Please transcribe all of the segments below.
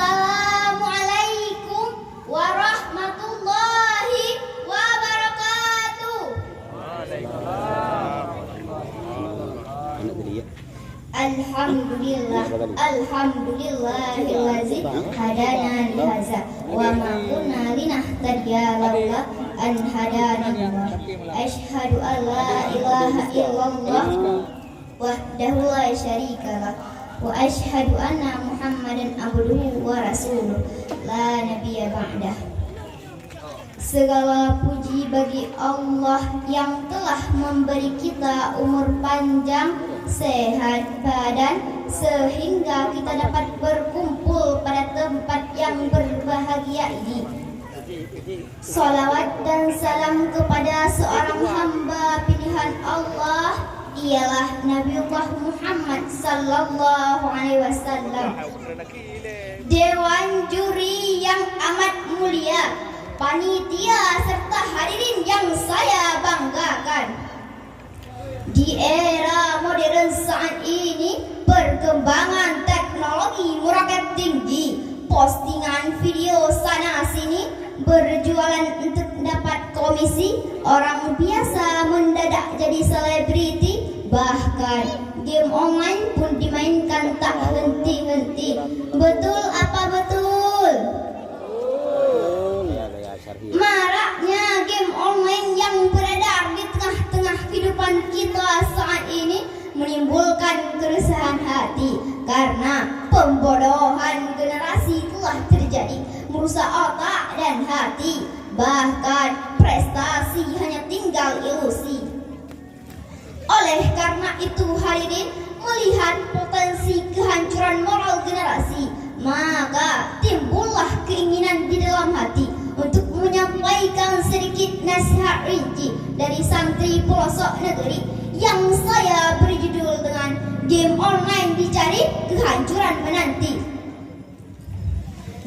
Assalamualaikum warahmatullahi wabarakatuh. Alhamdulillahillazi hadana lihaza wa ma kunna linahtadiya laula an hadanallah. Asyhadu an la ilaha illallah wahdahu la syarikalah wa asyhadu anna Muhammadan abduhu wa rasuluh la nabiyya ba'dah. Segala puji bagi Allah yang telah memberi kita umur panjang, sehat badan, sehingga kita dapat berkumpul pada tempat yang berbahagia ini. Salawat dan salam kepada seorang hamba pilihan Allah, ialah Nabiullah Muhammad sallallahu alaihi wasallam. Dewan juri yang amat mulia, panitia serta hadirin yang saya banggakan. Di era modern saat ini, perkembangan teknologi meroket tinggi. Postingan video sana sini, berjualan untuk dapat komisi. Orang biasa mendadak jadi selebriti. Bahkan game online pun dimainkan tak henti-henti. Betul apa betul? Maraknya game online yang beredar di tengah-tengah kehidupan kita saat ini menimbulkan keresahan hati, karena pembodohan generasi telah terjadi, merusak otak dan hati, bahkan prestasi hanya tinggal ilusi. Oleh karena itu hadirin, melihat potensi kehancuran moral generasi, maka timbullah keinginan di dalam hati untuk menyampaikan sedikit nasihat rinci dari santri pelosok negeri yang saya beri judul dengan game online dicari, kehancuran menanti.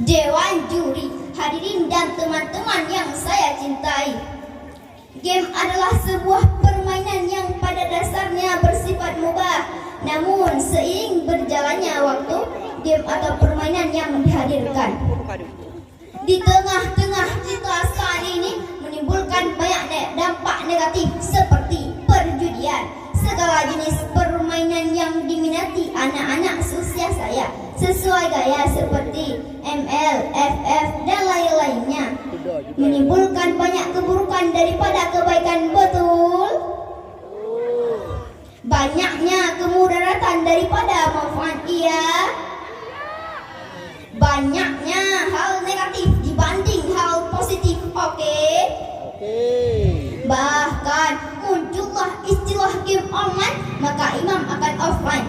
Dewan juri, hadirin dan teman-teman yang saya cintai, game adalah sebuah permainan yang pada dasarnya bersifat mubah. Namun seiring berjalannya waktu, game atau permainan yang dihadirkan di tengah-tengah kita saat ini menimbulkan banyak dampak negatif seperti perjudian, segala jenis permainan yang diminati anak-anak seusia saya sesuai gaya seperti ML, FF dan lain-lainnya, menimbulkan banyak keburukan daripada kebaikan. Betul? Banyaknya kemudaratan daripada manfaat. Iya. Banyaknya hal negatif dibanding hal positif. Oke. Bahkan muncullah istilah game online, maka imam akan offline.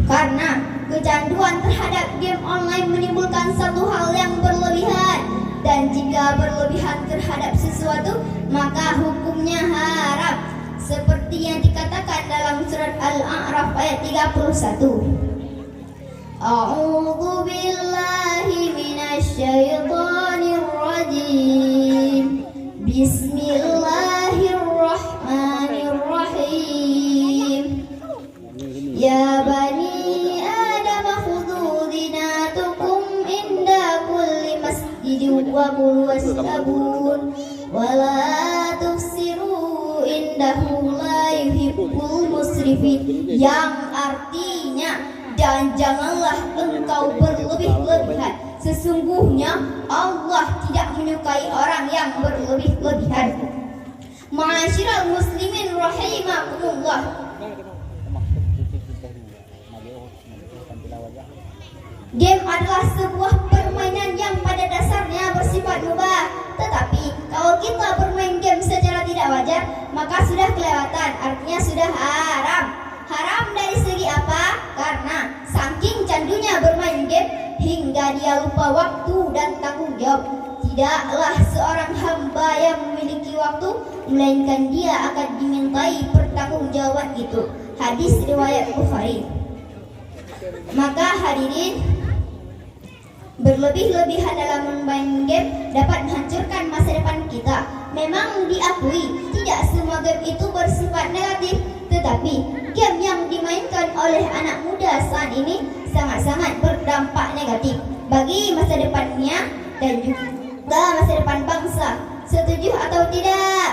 Karena kecanduan terhadap game online menimbulkan satu hal yang berlebihan, dan jika berlebihan terhadap sesuatu, maka hukumnya haram, seperti yang dikatakan dalam surat Al-A'raf ayat 31. A'udzu billahi minasyaitonir rajim. Bismillahirrahmanirrahim. Ya bani Adam khudhu zinatakum inda kulli masjidin wa kulu washrabun wa la tufsiru innahu la yuhibbul musrifin. Yang artinya, dan janganlah engkau berlebih-lebihan. Sesungguhnya Allah tidak menyukai orang yang berlebih-lebihan. Ma'asyiral muslimin rahimakumullah. Game adalah sebuah permainan yang pada dasarnya bersifat mubah. Tetapi kalau kita bermain game secara tidak wajar, maka sudah kelewatan, artinya sudah haram. Haram dari segi apa? Karena saking candunya bermain game hingga dia lupa waktu dan tanggung jawab. Tidaklah seorang hamba yang memiliki waktu, melainkan dia akan dimintai pertanggungjawaban itu. Hadis riwayat Bukhari. Maka hadirin, berlebih-lebihan dalam bermain game dapat menghancurkan masa depan kita. Memang diakui tidak semua game itu bersifat negatif, tetapi game yang dimainkan oleh anak muda saat ini sangat-sangat berdampak dan juga masa depan bangsa. Setuju atau tidak?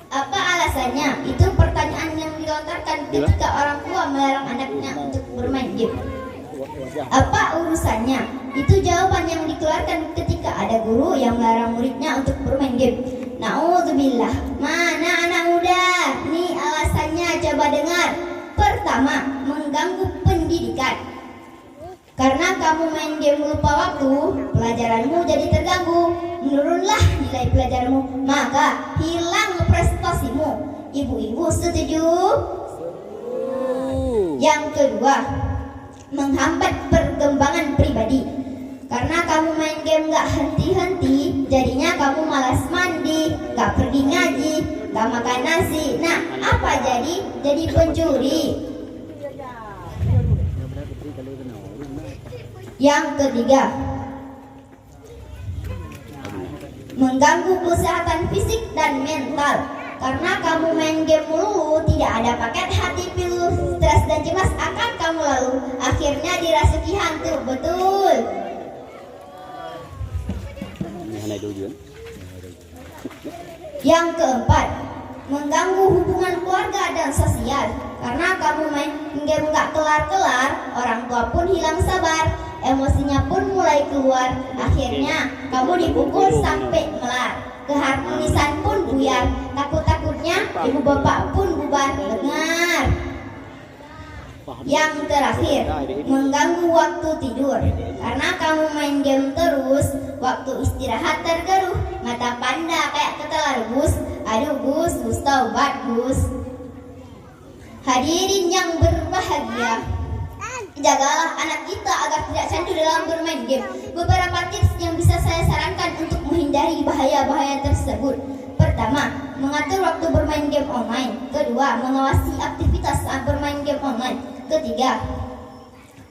Apa alasannya? Itu pertanyaan yang dilontarkan ketika orang tua melarang anaknya untuk bermain game. Apa urusannya? Itu jawaban yang dikeluarkan ketika ada guru yang melarang muridnya untuk bermain game. Na'udzubillah. Mana anak muda? Nih alasannya, coba dengar. Pertama, mengganggu pendidikan. Karena kamu main game lupa waktu, pelajaranmu jadi terganggu, menurunlah nilai pelajaranmu, maka hilang prestasimu. Ibu-ibu setuju? Yang kedua, menghambat perkembangan pribadi. Karena kamu main game gak henti-henti, jadinya kamu malas mandi, gak pergi ngaji, gak makan nasi. Nah, apa jadi? Jadi pencuri. Yang ketiga, mengganggu kesehatan fisik dan mental. Karena kamu main game mulu, tidak ada paket hati pilu, stres dan cemas akan kamu lalu. Akhirnya dirasuki hantu, betul. Yang keempat, mengganggu hubungan keluarga dan sosial. Karena kamu main game gak kelar-kelar, orang tua pun hilang sabar, emosinya pun mulai keluar. Akhirnya kamu dipukul sampai melar, keharmonisan pun buyar, takut-takutnya ibu bapak pun bubar. Dengar. Yang terakhir, mengganggu waktu tidur. Karena kamu main game terus, waktu istirahat tergeruh, mata panda kayak ketelar Gus. Aduh Gus taubat Gus. Hadirin yang berbahagia, jagalah anak kita agar tidak candu dalam bermain game. Beberapa tips yang bisa saya sarankan untuk menghindari bahaya-bahaya tersebut. Pertama, mengatur waktu bermain game online. Kedua, mengawasi aktivitas saat bermain game online. Ketiga,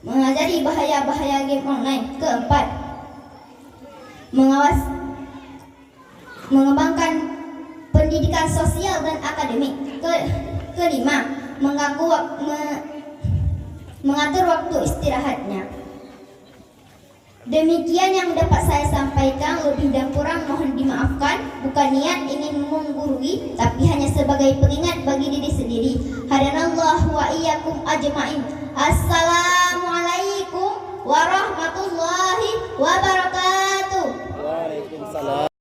mengajari bahaya-bahaya game online. Keempat, mengembangkan pendidikan sosial dan akademik. Kelima, mengatur waktu istirahatnya. Demikian yang dapat saya sampaikan, lebih dan kurang mohon dimaafkan. Bukan niat ingin menggurui, tapi hanya sebagai pengingat bagi diri sendiri. Hadanallahu wa iyyakum ajma'in. Assalamualaikum warahmatullahi wabarakatuh. Waalaikumsalam.